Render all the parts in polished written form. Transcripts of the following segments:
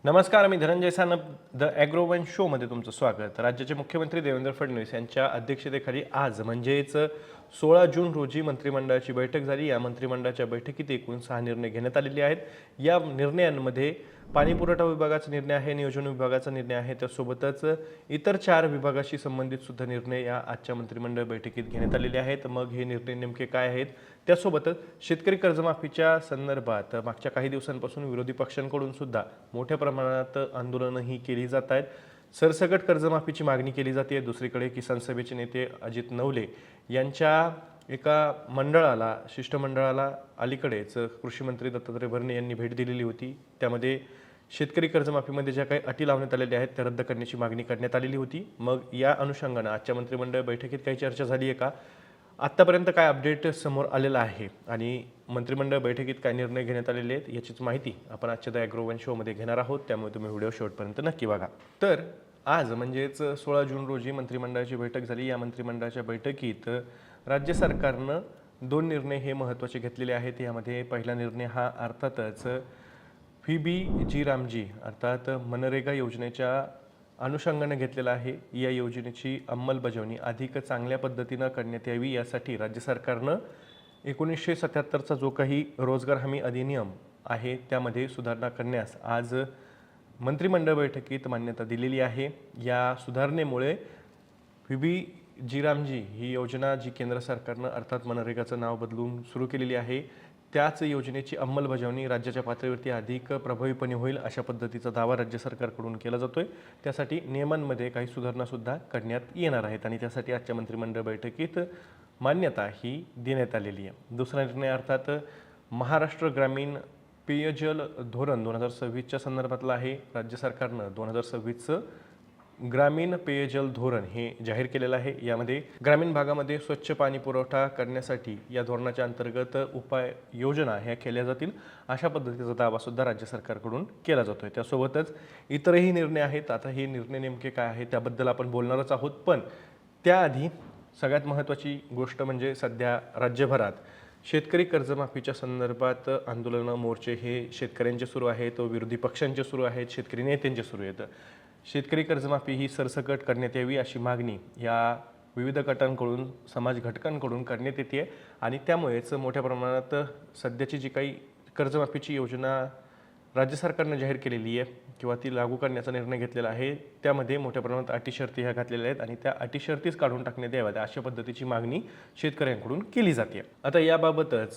नमस्कार, मी धनंजय सानप द ॲग्रोवन शोमध्ये तुमचं स्वागत. राज्याचे मुख्यमंत्री देवेंद्र फडणवीस यांच्या अध्यक्षतेखाली आज म्हणजेच 16 जून रोजी मंत्रिमंडळाची बैठक झाली. या मंत्रिमंडळाच्या बैठकीत एकूण 6 निर्णय घेण्यात आलेले आहेत. या निर्णयांमध्ये पाणीपुरवठा विभागाचा निर्णय आहे, नियोजन विभागाचा निर्णय आहे, त्यासोबतच इतर 4 विभागाशी संबंधित सुद्धा निर्णय या आजच्या मंत्रिमंडळ बैठकीत घेण्यात आलेले आहेत. मग हे निर्णय नेमके काय आहेत? त्यासोबतच शेतकरी कर्जमाफीच्या संदर्भात मागच्या काही दिवसांपासून विरोधी पक्षांकडून सुद्धा मोठ्या प्रमाणात आंदोलनंही केली जात आहेत. सरसकट कर्जमाफीची मागणी केली जाते. दुसरीकडे किसान सभेचे नेते अजित नवले यांच्या एका मंडळाला, शिष्टमंडळाला अलीकडेच कृषी मंत्री दत्तात्रय भरणे यांनी भेट दिलेली होती. त्यामध्ये शेतकरी कर्जमाफीमध्ये ज्या काही अटी लावण्यात आलेल्या आहेत त्या रद्द करण्याची मागणी करण्यात आलेली होती. मग या अनुषंगानं आजच्या मंत्रिमंडळ बैठकीत काही चर्चा झाली आहे का? आत्तापर्यंत काय अपडेट समोर आलेला आहे आणि मंत्रिमंडळ बैठकीत काय निर्णय घेण्यात आलेले आहेत याचीच माहिती आपण आजच्या द ॲग्रोवन शोमध्ये घेणार आहोत. त्यामुळे तुम्ही व्हिडिओ शेवटपर्यंत नक्की बघा. तर आज म्हणजेच 16 जून रोजी मंत्रिमंडळाची बैठक झाली. या मंत्रिमंडळाच्या बैठकीत राज्य सरकारनं 2 निर्णय हे महत्त्वाचे घेतलेले आहेत. यामध्ये पहिला निर्णय हा अर्थातच व्ही.बी.जी. रामजी अर्थात मनरेगा योजनेच्या अनुषंगाने घेतलेला आहे. या योजनेची अंमलबजावणी अधिक चांगल्या पद्धतीनं करण्यात यावी यासाठी राज्य सरकारनं 1977चा जो काही रोजगार हमी अधिनियम आहे त्यामध्ये सुधारणा करण्यास आज मंत्रिमंडळ बैठकीत मान्यता दिलेली आहे. या सुधारणेमुळे व्ही.बी.जी. रामजी ही योजना जी केंद्र सरकारनं अर्थात मनरेगाचं नाव बदलून सुरू केलेली आहे त्याच योजनेची अंमलबजावणी राज्याच्या पातळीवरती अधिक प्रभावीपणे होईल अशा पद्धतीचा दावा राज्य सरकारकडून केला जातोय. त्यासाठी नियमांमध्ये काही सुधारणासुद्धा करण्यात येणार आहेत आणि त्यासाठी आजच्या मंत्रिमंडळ बैठकीत मान्यता ही देण्यात आलेली आहे. दुसरा निर्णय अर्थात महाराष्ट्र ग्रामीण पेयजल धोरण 2026च्या संदर्भातला आहे. राज्य सरकारनं 2026चं ग्रामीण पेयजल धोरण हे जाहीर केलेलं आहे. यामध्ये ग्रामीण भागामध्ये स्वच्छ पाणी पुरवठा करण्यासाठी या धोरणाच्या अंतर्गत उपाययोजना ह्या केल्या जातील अशा पद्धतीचा दावासुद्धा राज्य सरकारकडून केला जातो आहे. त्यासोबतच इतरही निर्णय आहेत. आता हे निर्णय नेमके काय आहेत त्याबद्दल आपण बोलणारच आहोत. पण त्याआधी सगळ्यात महत्त्वाची गोष्ट म्हणजे सध्या राज्यभरात शेतकरी कर्जमाफीच्या संदर्भात आंदोलनं, मोर्चे हे शेतकऱ्यांचे सुरू आहेत, विरोधी पक्षांचे सुरू आहेत, शेतकरी नेत्यांचे सुरू आहेत. शेतकरी कर्जमाफी ही सरसकट करण्यात यावी अशी मागणी या विविध गटांकडून, समाज घटकांकडून करण्यात येते आणि त्यामुळेच मोठ्या प्रमाणात सध्याची जी काही कर्जमाफीची योजना राज्य सरकारनं जाहीर केलेली आहे किंवा ती लागू करण्याचा निर्णय घेतलेला आहे त्यामध्ये मोठ्या प्रमाणात अटी शर्ती ह्या घातलेल्या आहेत आणि त्या अटी शर्तीच काढून टाकण्यात याव्यात अशा पद्धतीची मागणी शेतकऱ्यांकडून केली जाते. आता याबाबतच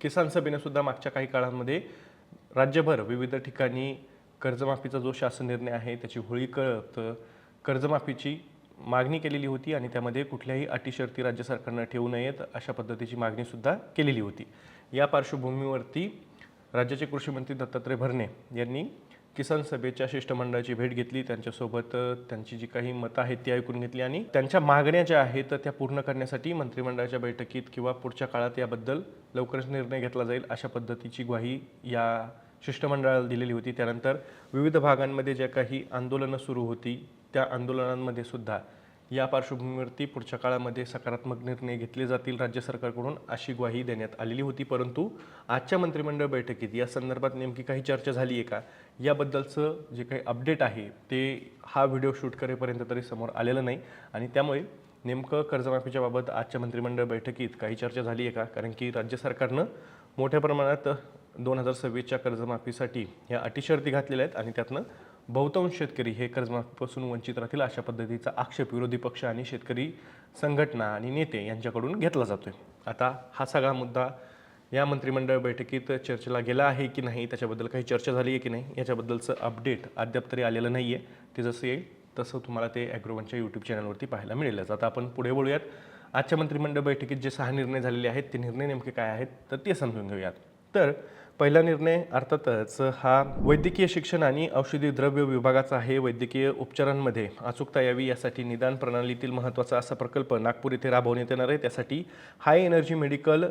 किसान सभेने सुद्धा मागच्या काही काळामध्ये राज्यभर विविध ठिकाणी कर्जमाफीचा जो शासन निर्णय आहे त्याची होळी करत कर्जमाफीची मागणी केलेली होती आणि त्यामध्ये कुठल्याही अटी शर्ती राज्य सरकारनं ठेवू नयेत अशा पद्धतीची मागणीसुद्धा केलेली होती. या पार्श्वभूमीवरती राज्याचे कृषी मंत्री दत्तात्रय भरणे यांनी किसान सभेच्या शिष्टमंडळाची भेट घेतली. त्यांच्यासोबत त्यांची जी काही मतं आहेत ती ऐकून घेतली आणि त्यांच्या मागण्या ज्या आहेत त्या पूर्ण करण्यासाठी मंत्रिमंडळाच्या बैठकीत किंवा पुढच्या काळात याबद्दल लवकरच निर्णय घेतला जाईल अशा पद्धतीची ग्वाही या शिष्टमंडळाला दिलेली होती. त्यानंतर विविध भागांमध्ये ज्या काही आंदोलनं सुरू होती त्या आंदोलनांमध्ये सुद्धा या पार्श्वभूमीवरती पुढच्या काळामध्ये सकारात्मक निर्णय घेतले जातील राज्य सरकारकडून अशी ग्वाही देण्यात आलेली होती. परंतु आजच्या मंत्रिमंडळ बैठकीत या संदर्भात नेमकी काही चर्चा झाली आहे का याबद्दलचं जे काही अपडेट आहे ते हा व्हिडिओ शूट करेपर्यंत तरी समोर आलेलं नाही आणि त्यामुळे नेमकं कर्जमाफीच्या बाबत आजच्या मंत्रिमंडळ बैठकीत काही चर्चा झाली आहे का? कारण की राज्य सरकारनं मोठ्या प्रमाणात 2026च्या कर्जमाफीसाठी ह्या अटी शर्ती घातलेल्या आहेत आणि त्यातनं बहुतांश शेतकरी हे कर्जमाफीपासून वंचित राहतील अशा पद्धतीचा आक्षेप विरोधी पक्ष आणि शेतकरी संघटना आणि नेते यांच्याकडून घेतला जातोय. आता हा सगळा मुद्दा या मंत्रिमंडळ बैठकीत चर्चेला गेला आहे की नाही, त्याच्याबद्दल काही चर्चा झाली आहे की नाही याच्याबद्दलचं अपडेट अद्याप तरी आलेलं नाही आहे. ते जसं येईल तसं तुम्हाला ते ॲग्रोवनच्या यूट्यूब चॅनलवरती पाहायला मिळेलच. आता आपण पुढे बोलूयात. आजच्या मंत्रिमंडळ बैठकीत जे 6 निर्णय झालेले आहेत ते निर्णय नेमके काय आहेत तर ते समजून घेऊयात. तर पहिला निर्णय अर्थातच हा वैद्यकीय शिक्षण आणि औषधी द्रव्य विभागाचा आहे. वैद्यकीय उपचारांमध्ये अचूकता यावी यासाठी निदान प्रणालीतील महत्त्वाचा असा प्रकल्प नागपूर येथे राबवण्यात येणार आहे. त्यासाठी हाय एनर्जी मेडिकल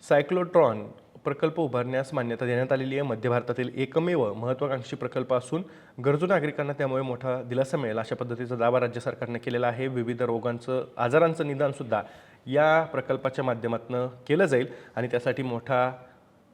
सायक्लोट्रॉन प्रकल्प उभारण्यास मान्यता देण्यात आलेली आहे. मध्य भारतातील एकमेव महत्त्वाकांक्षी प्रकल्प असून गरजू नागरिकांना त्यामुळे मोठा दिलासा मिळेल अशा पद्धतीचा दावा राज्य सरकारने केलेला आहे. विविध आजारांचं निदानसुद्धा या प्रकल्पाच्या माध्यमातून केलं जाईल आणि त्यासाठी मोठा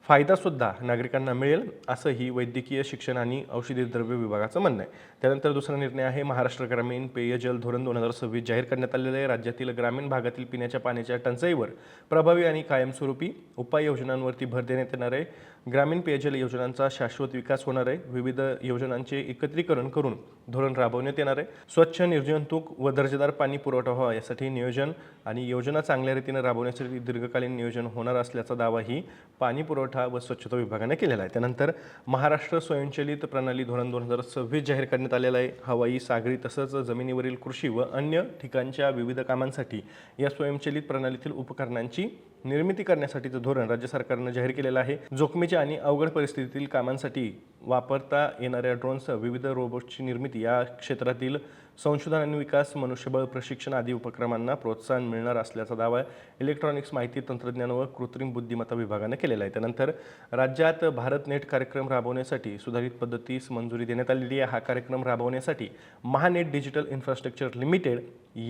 फायदासुद्धा नागरिकांना मिळेल, असंही वैद्यकीय शिक्षण आणि औषधी द्रव्य विभागाचं म्हणणं आहे. त्यानंतर दुसरा निर्णय आहे महाराष्ट्र ग्रामीण पेयजल धोरण 2026 जाहीर करण्यात आलेलं आहे. राज्यातील ग्रामीण भागातील पिण्याच्या पाण्याच्या टंचाईवर प्रभावी आणि कायमस्वरूपी उपाययोजनांवरती भर देण्यात येणार आहे. ग्रामीण पेयजल योजनांचा शाश्वत विकास होणार आहे. विविध योजनांचे एकत्रीकरण करून धोरण राबवण्यात येणार आहे. स्वच्छ, निर्जंतुक व दर्जेदार पाणी पुरवठा व्हावा यासाठी नियोजन आणि योजना चांगल्या रीतीने राबवण्यासाठी दीर्घकालीन नियोजन होणार असल्याचा दावाही पाणी पुरवठा व स्वच्छता विभागाने केलेला आहे. त्यानंतर महाराष्ट्र स्वयंचलित प्रणाली धोरण 2026 जाहीर करण्यात आलेलं आहे. हवाई, सागरी तसंच जमिनीवरील कृषी व अन्य ठिकाणच्या विविध कामांसाठी या स्वयंचलित प्रणालीतील उपकरणांची निर्मिती करण्यासाठीचं धोरण राज्य सरकारनं जाहीर केलेलं आहे. जोखमीच्या आणि अवघड परिस्थितीतील कामांसाठी वापरता येणाऱ्या ड्रोनसह विविध रोबोट्सची निर्मिती, या क्षेत्रातील संशोधन आणि विकास, मनुष्यबळ प्रशिक्षण आदी उपक्रमांना प्रोत्साहन मिळणार असल्याचा दावा इलेक्ट्रॉनिक्स, माहिती तंत्रज्ञान व कृत्रिम बुद्धिमत्ता विभागाने केलेला आहे. त्यानंतर राज्यात भारत नेट कार्यक्रम राबवण्यासाठी सुधारित पद्धतीस मंजुरी देण्यात आलेली आहे. हा कार्यक्रम राबवण्यासाठी महानेट डिजिटल इन्फ्रास्ट्रक्चर लिमिटेड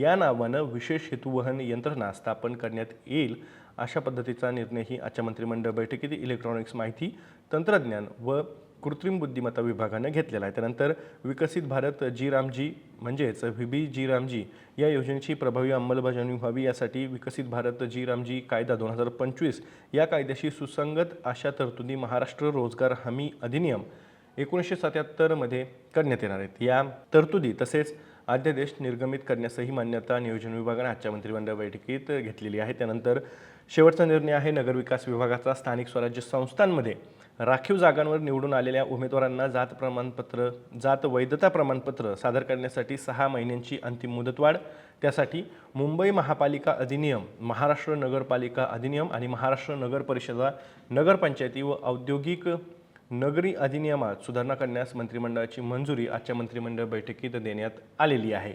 या नावानं विशेष हेतुवहन यंत्रणा स्थापन करण्यात येईल, अशा पद्धतीचा निर्णयही आजच्या मंत्रिमंडळ बैठकीत इलेक्ट्रॉनिक्स, माहिती तंत्रज्ञान व कृत्रिम बुद्धिमत्ता विभागाने घेतलेला आहे. त्यानंतर विकसित भारत जी म्हणजेच VBG या योजनेची प्रभावी अंमलबजावणी व्हावी यासाठी विकसित भारत जी कायदा 2025 या कायद्याशी सुसंगत अशा तरतुदी महाराष्ट्र रोजगार हमी अधिनियम 1977 मध्ये करण्यात येणार आहेत. या तरतुदी तसेच अध्यादेश निर्गमित करण्यासही मान्यता नियोजन विभागाने आजच्या मंत्रिमंडळ बैठकीत घेतलेली आहे. त्यानंतर शेवटचा निर्णय आहे नगरविकास विभागाचा. स्थानिक स्वराज्य संस्थांमध्ये राखीव जागांवर निवडून आलेल्या उमेदवारांना जात वैधता प्रमाणपत्र सादर करण्यासाठी 6 महिन्यांची अंतिम मुदतवाढ. त्यासाठी मुंबई महापालिका अधिनियम, महाराष्ट्र नगरपालिका अधिनियम आणि महाराष्ट्र नगर परिषदा, नगरपंचायती व औद्योगिक नगरी अधिनियमात सुधारणा करण्यास मंत्रिमंडळाची मंजुरी आजच्या मंत्रिमंडळ बैठकीत देण्यात आलेली आहे.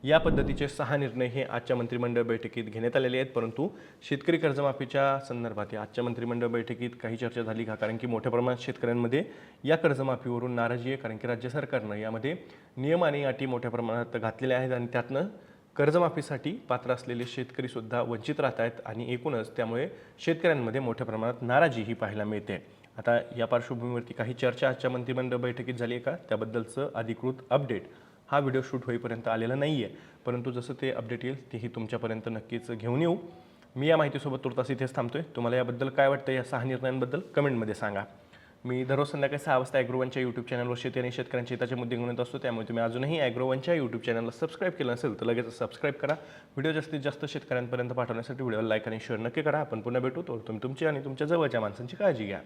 या पद्धतीचे 6 निर्णय हे आजच्या मंत्रिमंडळ बैठकीत घेण्यात आलेले आहेत. परंतु शेतकरी कर्जमाफीच्या संदर्भात आजच्या मंत्रिमंडळ बैठकीत काही चर्चा झाली का? कारण की मोठ्या प्रमाणात शेतकऱ्यांमध्ये या कर्जमाफीवरून नाराजी आहे. कारण की राज्य सरकारनं यामध्ये नियम आणि अटी मोठ्या प्रमाणात घातलेल्या आहेत आणि त्यातनं कर्जमाफीसाठी पात्र असलेले शेतकरीसुद्धा वंचित राहत आहेत आणि एकूणच त्यामुळे शेतकऱ्यांमध्ये मोठ्या प्रमाणात नाराजीही पाहायला मिळते. आता या पार्श्वभूमीवरती काही चर्चा आजच्या मंत्रिमंडळ बैठकीत झाली आहे का, त्याबद्दलचं अधिकृत अपडेट हा व्हिडिओ शूट होईपर्यंत आलेला नाही आहे. परंतु जसं ते अपडेट येईल तेही तुमच्यापर्यंत नक्कीच घेऊन येऊ. मी या माहितीसोबत तुर्तास इथेच थांबतोय. तुम्हाला याबद्दल काय वाटतं, या 6 निर्णयांबद्दल कमेंटमध्ये सांगा. मी दररोज संध्याकाळी 6 वाजता ॲग्रोवनच्या यूट्यूब चॅनलवर शेती आणि शेतकऱ्यांच्या हिताचे मुद्दे घेऊन येत असतो. त्यामुळे तुम्ही अजूनही ॲग्रोवनच्या यूट्यूब चॅनलला सबस्क्राईब केलं नसेल तर लगेच सबस्क्राईब करा. व्हिडिओ जास्तीत जास्त शेतकऱ्यांपर्यंत पाठवण्यासाठी व्हिडिओला लाईक आणि शेअर नक्की करा. आपण पुन्हा भेटू. तुम्ही तुमची आणि तुमच्या जवळच्या माणसांची काळजी घ्या.